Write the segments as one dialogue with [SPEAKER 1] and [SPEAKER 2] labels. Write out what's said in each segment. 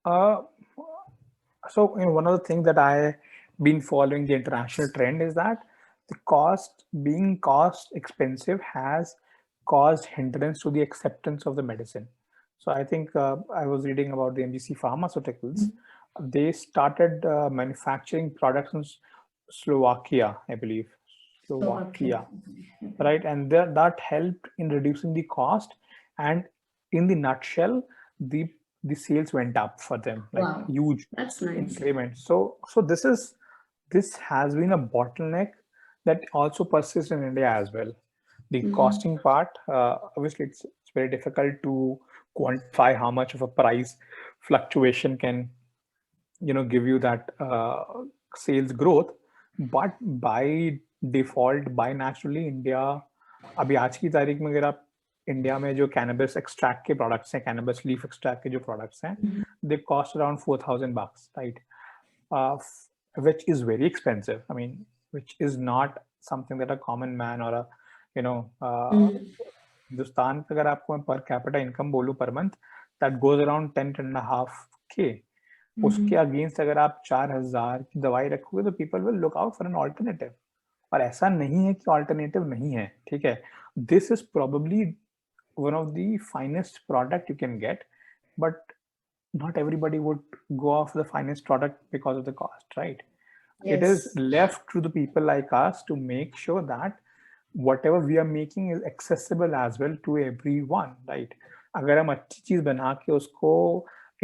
[SPEAKER 1] Uh, so one of the things that I been following the international trend is that the cost being cost expensive has caused hindrance to the acceptance of the medicine. So I think I was reading about the MGC Pharmaceuticals. They started manufacturing products in Slovakia, I believe.
[SPEAKER 2] Slovakia.
[SPEAKER 1] Slovakia, right? And that helped in reducing the cost. And in the nutshell, the the sales went up for them, like
[SPEAKER 2] Wow,
[SPEAKER 1] huge
[SPEAKER 2] that's nice.
[SPEAKER 1] increment. So this has been a bottleneck that also persists in India as well. The
[SPEAKER 2] Mm-hmm.
[SPEAKER 1] costing part, obviously, it's very difficult to quantify how much of a price fluctuation can give you that sales growth. But by default, by naturally, India अभी आज की तारीख में अगर आप India में जो cannabis extract के प्रोडक्ट्स हैं, कैनबिस लीफ एक्सट्रैक्ट के जो प्रोडक्ट्स हैं, दे cost around $4,000, right? uh, which is very expensive. I mean, which is not something that a common man or a you know Hindustan पे अगर आपको मैं पर कैपिटा इनकम बोलूं per month, that goes around 10.5K. उसके
[SPEAKER 2] Mm-hmm.
[SPEAKER 1] Against अगर आप 4,000 की दवाई रखोगे तो people will look out for an alternative. और ऐसा नहीं है कि ऑल्टरनेटिव नहीं है, ठीक है. This is probably one of the finest product you can get, but not everybody would go off the finest product because of the cost, right? It is
[SPEAKER 2] Yes.
[SPEAKER 1] left to the people like us to make sure that whatever we are making is accessible as well to everyone, right? अगर हम अच्छी चीज बना के उसको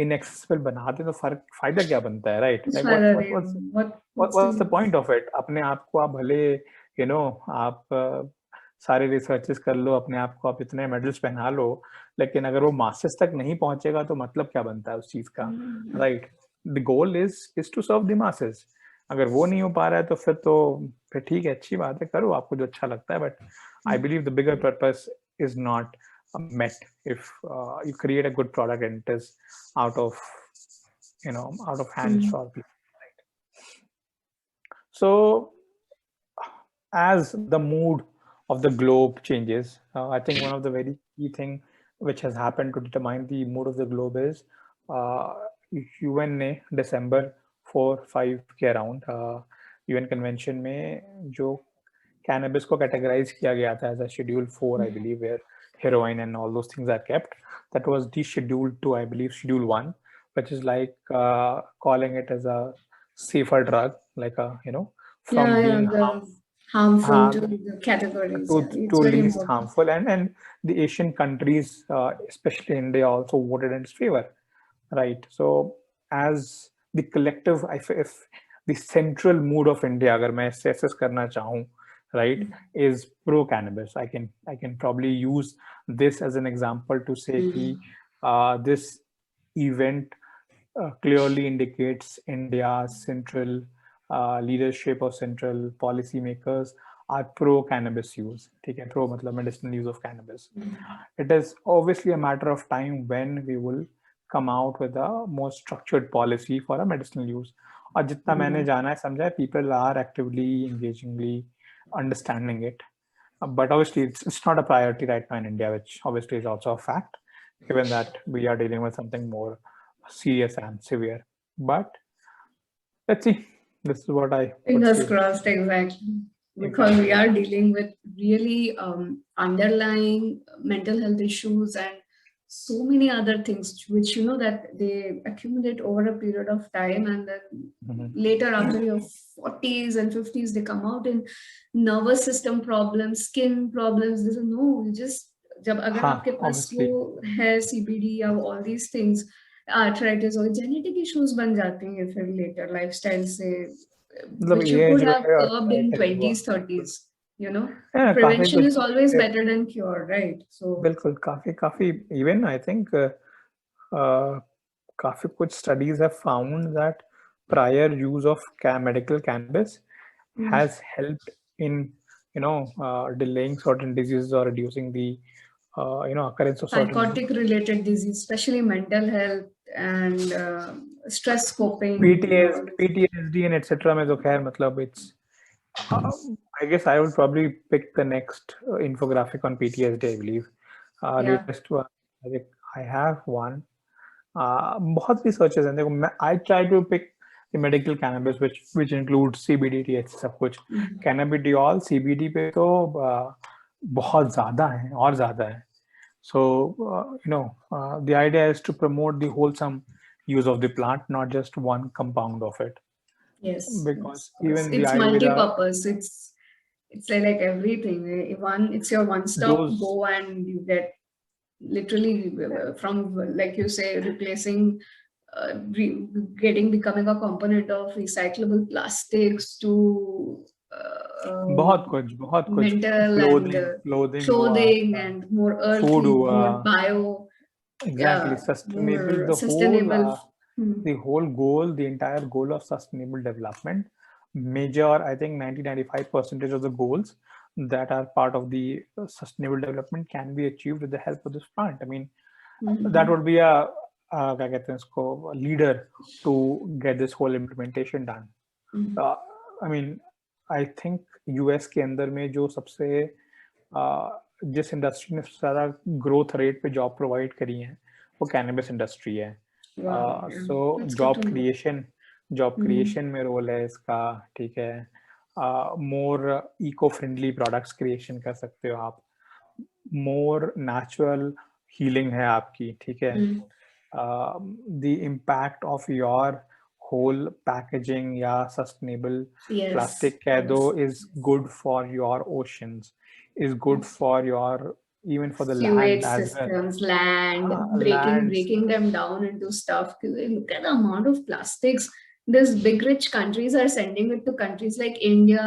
[SPEAKER 1] inaccessible बना दें तो फर्क फायदा क्या बनता है, right?
[SPEAKER 2] What's
[SPEAKER 1] Like what
[SPEAKER 2] father
[SPEAKER 1] what was
[SPEAKER 2] what's
[SPEAKER 1] what's the
[SPEAKER 2] the
[SPEAKER 1] point of it? अपने आप को आप भले आप सारे रिसर्चेस कर लो, अपने आप को आप इतने मेडल्स पहना लो, लेकिन अगर वो मास्टर्स तक नहीं पहुंचेगा तो मतलब क्या बनता है उस चीज का, right? The goal is to serve the masses. अगर वो नहीं हो पा रहा है तो फिर ठीक है, अच्छी बात है, करो आपको जो अच्छा लगता है. But I believe the bigger purpose is not met if you create a good product and it is out of out of hands
[SPEAKER 2] Mm.
[SPEAKER 1] for people, right? So as the mood of the globe changes, I think one of the very key thing which has happened to determine the mood of the globe is uh, UN ने December 4-5 के around UN convention में जो cannabis को categorize किया गया था as a schedule 4, I believe, where heroin and all those things are kept. That was descheduled to, I believe, schedule 1, which is like calling it as a safer drug, like
[SPEAKER 2] Yeah,
[SPEAKER 1] from
[SPEAKER 2] yeah,
[SPEAKER 1] being
[SPEAKER 2] the harmful to
[SPEAKER 1] uh,
[SPEAKER 2] the categories.
[SPEAKER 1] to
[SPEAKER 2] Yeah, it's
[SPEAKER 1] to
[SPEAKER 2] very
[SPEAKER 1] least
[SPEAKER 2] important.
[SPEAKER 1] harmful. And the Asian countries, especially India, also voted in its favor, right? So as the collective, if the central mood of India, अगर मैं assess करना चाहूँ, right, is pro cannabis, I can probably use this as an example to say कि this event clearly indicates India's central leadership or central policymakers are pro cannabis use. ठीक है, pro मतलब medicinal use of cannabis. It is obviously a matter of time when we will come out with a more structured policy for a medicinal use. और जितना मैंने जाना है समझा है, people are actively, engagingly understanding it. But obviously, it's not a priority right now in India, which obviously is also a fact, given that we are dealing with something more serious and severe. But let's see. This is what I would
[SPEAKER 2] Fingers
[SPEAKER 1] say.
[SPEAKER 2] crossed, exactly. Because we
[SPEAKER 1] Exactly.
[SPEAKER 2] are dealing with really underlying mental health issues and so many other things which that they accumulate over a period of time, and then
[SPEAKER 1] Mhm.
[SPEAKER 2] later after your 40s and 50s they come out in nervous system problems, skin problems. This is no, just जब अगर आपके
[SPEAKER 1] हाँ,
[SPEAKER 2] पास वो
[SPEAKER 1] obviously.
[SPEAKER 2] है CBD या all these things, arthritis और genetic issues बन जाते हैं फिर लेटर लाइफस्टाइल से,
[SPEAKER 1] मतलब
[SPEAKER 2] which you
[SPEAKER 1] ये
[SPEAKER 2] could
[SPEAKER 1] जो
[SPEAKER 2] have
[SPEAKER 1] है
[SPEAKER 2] curbed in
[SPEAKER 1] arthritis हुआ,
[SPEAKER 2] 20s
[SPEAKER 1] बिल्कुल.
[SPEAKER 2] 30s, you know.
[SPEAKER 1] काफी
[SPEAKER 2] Prevention
[SPEAKER 1] कुछ
[SPEAKER 2] is always better than cure, right? So
[SPEAKER 1] बिल्कुल काफी काफी इवन आई थिंक काफी कुछ studies have found that prior use of medical cannabis has helped in delaying certain diseases or reducing the occurrence of certain
[SPEAKER 2] psychotic related disease, especially mental health and stress coping and all
[SPEAKER 1] PTSD,
[SPEAKER 2] this.
[SPEAKER 1] PTSD and etc. में तो खैर मतलब it's uh, I guess I would probably pick the next infographic on PTSD, I believe.
[SPEAKER 2] Yeah.
[SPEAKER 1] Latest one, I think I have one. बहुत researches हैं देखो मैं I try to pick the medical cannabis which includes CBD THC सब कुछ cannabidiol CBD पे तो बहुत ज़्यादा है और ज़्यादा है so the idea is to promote the wholesome use of the plant not just one compound of it
[SPEAKER 2] Yes,
[SPEAKER 1] because
[SPEAKER 2] yes, yes.
[SPEAKER 1] even the
[SPEAKER 2] It's
[SPEAKER 1] Ayurveda
[SPEAKER 2] multi-purpose. It's like everything. It's your one-stop
[SPEAKER 1] those
[SPEAKER 2] go, and you get literally from, like you say, replacing, becoming a component of recyclable plastics to
[SPEAKER 1] बहुत कुछ
[SPEAKER 2] mental and
[SPEAKER 1] clothing हुआ
[SPEAKER 2] clothing and more
[SPEAKER 1] food
[SPEAKER 2] earthy,
[SPEAKER 1] हुआ
[SPEAKER 2] more bio,
[SPEAKER 1] exactly sustainable
[SPEAKER 2] more sustainable.
[SPEAKER 1] the whole goal the entire goal of sustainable development major I think 90-95% of the goals that are part of the sustainable development can be achieved with the help of this plant I mean that would be a क्या कहते हैं इसको leader to get this whole implementation done I mean I think US के अंदर में जो सबसे जिस इंडस्ट्री ने सबसे ज़्यादा ग्रोथ रेट पे जॉब प्रोवाइड करी है वो कैनबिस इंडस्ट्री है सो जॉब क्रिएशन में रोल है इसका ठीक है मोर इको फ्रेंडली प्रोडक्ट्स क्रिएशन कर सकते हो आप मोर नेचुरल हीलिंग है आपकी ठीक है the impact of your whole packaging yeah sustainable plastic keh do is good for your oceans is good for your even for the
[SPEAKER 2] sewage
[SPEAKER 1] land as
[SPEAKER 2] systems,
[SPEAKER 1] well
[SPEAKER 2] land,
[SPEAKER 1] lands
[SPEAKER 2] breaking them down into stuff. Look at the amount of plastics these big rich countries are sending it to countries like India,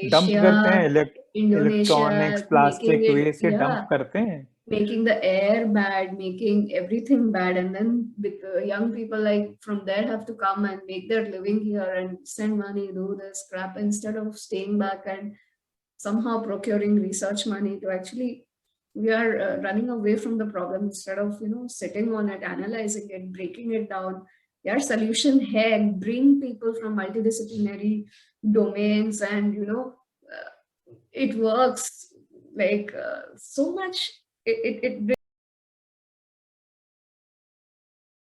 [SPEAKER 1] dump करते हैं
[SPEAKER 2] Malaysia,
[SPEAKER 1] electronics
[SPEAKER 2] Indonesia, making
[SPEAKER 1] plastic
[SPEAKER 2] it,
[SPEAKER 1] waste से dump करते हैं
[SPEAKER 2] making the air bad, making everything bad, and then young people like from there have to come and make their living here and send money, do this crap instead of staying back and somehow procuring research money to actually, we are running away from the problem instead of sitting on it, analyzing it, breaking it down. Their solution here, bring people from multidisciplinary domains, and it works like so much. It